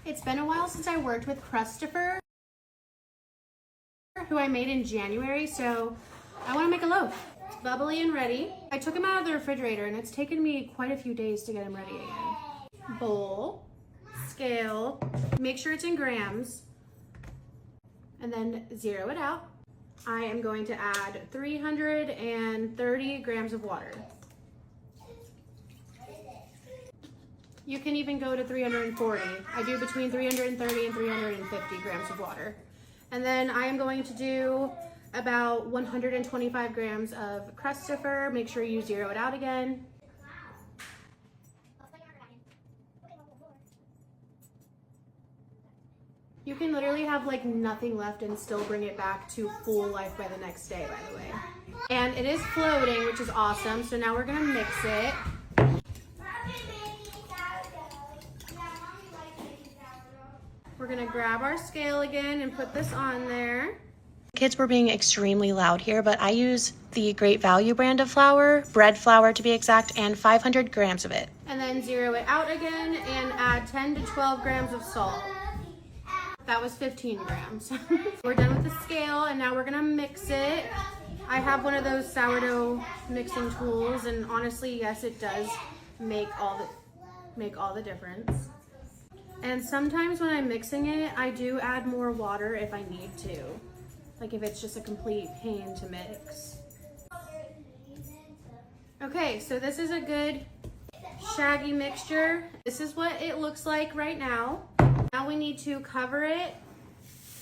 It's been a while since I worked with Christopher, who I made in January, so I want to make a loaf. It's bubbly and ready. I took him out of the refrigerator and it's taken me quite a few days to get him ready again. Bowl, scale, make sure it's in grams, and then zero it out. I am going to add 330 grams of water. You can even go to 340. I do between 330 and 350 grams of water. And then I am going to do about 125 grams of Christopher. Make sure you zero it out again. You can literally have like nothing left and still bring it back to full life by the next day, by the way. And it is floating, which is awesome. So now we're gonna mix it. We're gonna grab our scale again and put this on there. Kids were being extremely loud here, but I use the Great Value brand of flour, bread flour to be exact, and 500 grams of it. And then zero it out again and add 10 to 12 grams of salt. That was 15 grams. We're done with the scale and now we're gonna mix it. I have one of those sourdough mixing tools, and honestly, yes, it does make all the difference. And sometimes when I'm mixing it, I do add more water if I need to. Like if it's just a complete pain to mix. Okay, so this is a good shaggy mixture. This is what it looks like right now. Now we need to cover it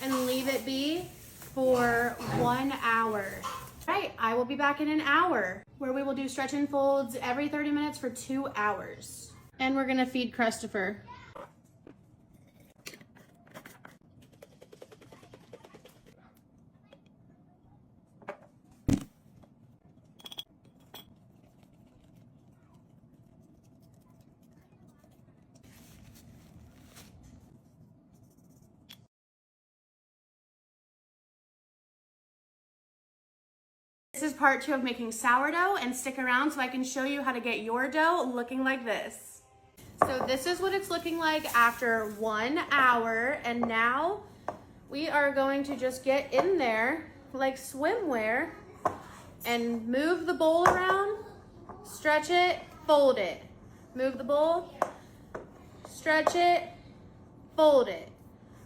and leave it be for 1 hour. All right, I will be back in an hour where we will do stretch and folds every 30 minutes for 2 hours. And we're gonna feed Christopher. This is part 2 of making sourdough, and stick around so I can show you how to get your dough looking like this. So this is what it's looking like after 1 hour, and now we are going to just get in there like swimwear and move the bowl around, stretch it, fold it. Move the bowl, stretch it, fold it.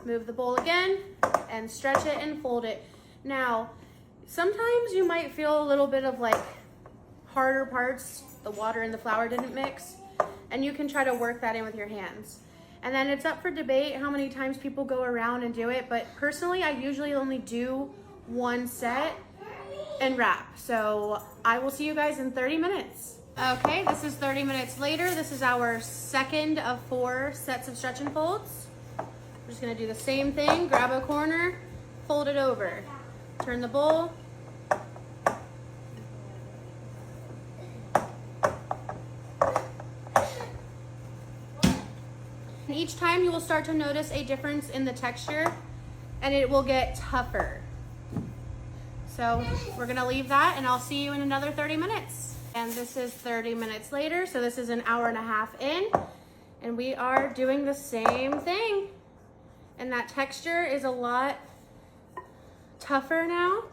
Move the bowl again and stretch it and fold it. Now, sometimes you might feel a little bit of like harder parts, the water and the flour didn't mix, and you can try to work that in with your hands. And then it's up for debate how many times people go around and do it, but personally I usually only do 1 set and wrap. So I will see you guys in 30 minutes. Okay, this is 30 minutes later. This is our second of 4 sets of stretch and folds. We're just gonna do the same thing, grab a corner, fold it over. Turn the bowl. And each time you will start to notice a difference in the texture and it will get tougher. So we're gonna leave that and I'll see you in another 30 minutes. And this is 30 minutes later, so this is an hour and a half in, and we are doing the same thing. And that texture is a lot tougher now.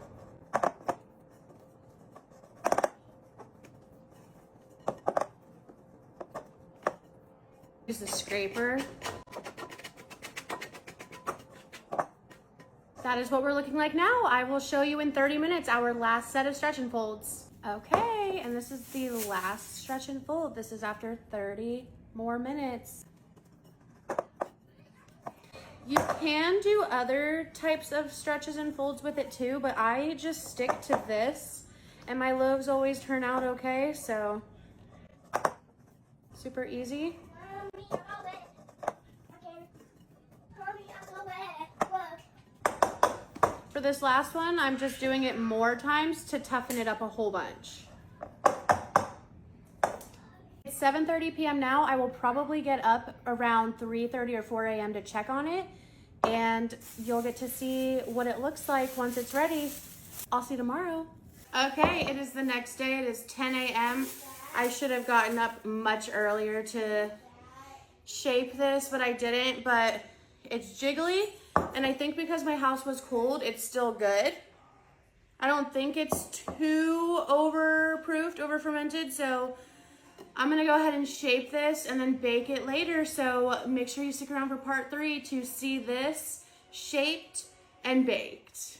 Use the scraper. That is what we're looking like now. I will show you in 30 minutes our last set of stretch and folds. Okay, and this is the last stretch and fold. This is after 30 more minutes. You can do other types of stretches and folds with it too, but I just stick to this and my loaves always turn out okay, so super easy. For this last one, I'm just doing it more times to toughen it up a whole bunch. It's 7:30 p.m. now. I will probably get up around 3:30 or 4 a.m. to check on it, and you'll get to see what it looks like once it's ready. I'll see you tomorrow. Okay, it is the next day. It is 10 a.m. I should have gotten up much earlier to shape this, but I didn't. But It's jiggly, and I think because my house was cold, it's still good. I don't think it's too overproofed, over fermented, so I'm gonna go ahead and shape this and then bake it later. So make sure you stick around for part 3 to see this shaped and baked.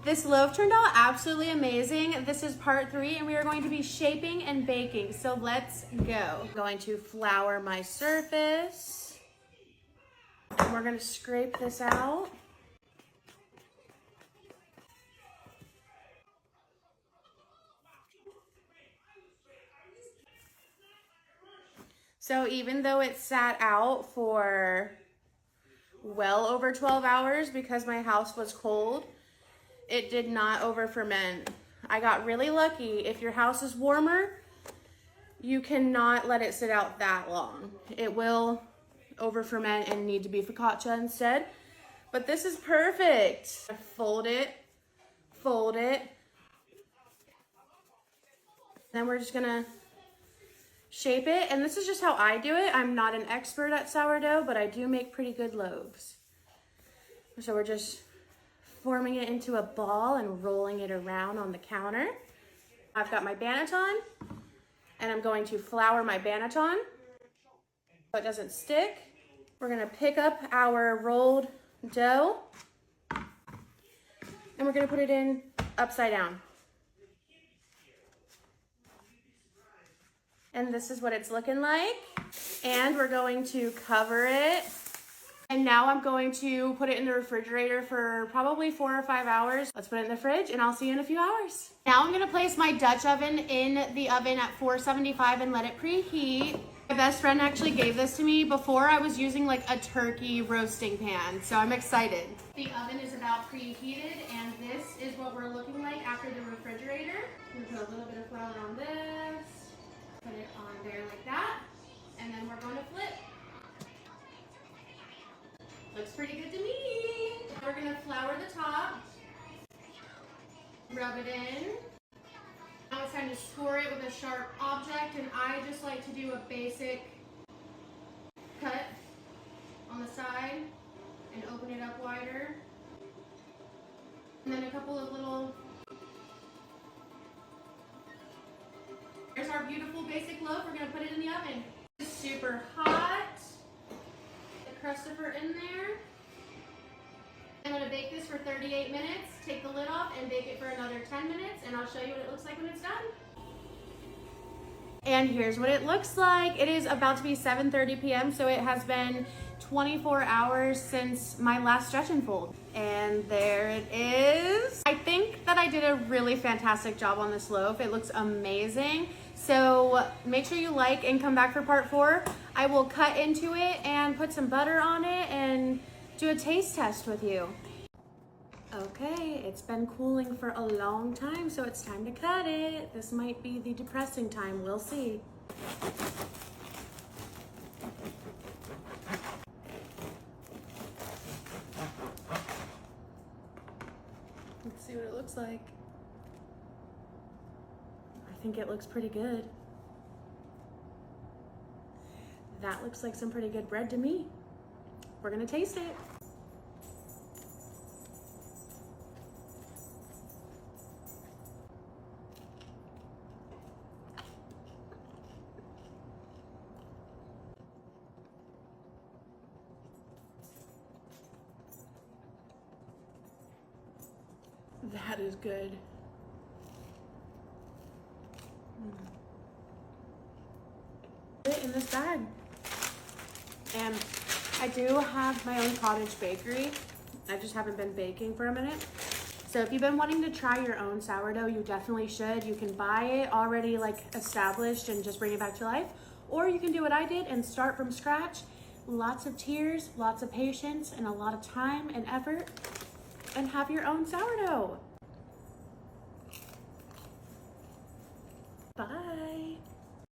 This loaf turned out absolutely amazing. This is part 3 and we are going to be shaping and baking. So let's go. I'm going to flour my surface and we're gonna scrape this out. So even though it sat out for well over 12 hours because my house was cold, it did not over ferment. I got really lucky. If your house is warmer, you cannot let it sit out that long. It will over ferment and need to be focaccia instead. But this is perfect. Fold it. Then we're just gonna shape it, and this is just how I do it. I'm not an expert at sourdough, but I do make pretty good loaves. So we're just forming it into a ball and rolling it around on the counter. I've got my banneton, and I'm going to flour my banneton so it doesn't stick. We're gonna pick up our rolled dough, and we're gonna put it in upside down. And this is what it's looking like. And we're going to cover it. And now I'm going to put it in the refrigerator for probably 4 or 5 hours. Let's put it in the fridge and I'll see you in a few hours. Now I'm gonna place my Dutch oven in the oven at 475 and let it preheat. My best friend actually gave this to me. Before I was using like a turkey roasting pan, so I'm excited. The oven is about preheated and this is what we're looking like after the refrigerator. I'm gonna put a little bit of flour on this. Put it on there like that, and then we're going to flip. Looks pretty good to me. We're going to flour the top, rub it in. Now it's time to score it with a sharp object, and I just like to do a basic cut on the side and open it up wider. And then a couple of little. There's our beautiful basic loaf. We're gonna put it in the oven. It's super hot. The crustifer in there. I'm gonna bake this for 38 minutes, take the lid off and bake it for another 10 minutes, and I'll show you what it looks like when it's done. And here's what it looks like. It is about to be 7:30 p.m., so it has been 24 hours since my last stretch and fold. And there it is. I think that I did a really fantastic job on this loaf. It looks amazing. So make sure you like and come back for part 4. I will cut into it and put some butter on it and do a taste test with you. Okay, it's been cooling for a long time, so it's time to cut it. This might be the depressing time, we'll see. Let's see what it looks like. I think it looks pretty good. That looks like some pretty good bread to me. We're gonna taste it. That is good. Put it in this bag. And I do have my own cottage bakery. I just haven't been baking for a minute. So if you've been wanting to try your own sourdough, you definitely should. You can buy it already like established and just bring it back to life. Or you can do what I did and start from scratch. Lots of tears, lots of patience, and a lot of time and effort, and have your own sourdough. Bye.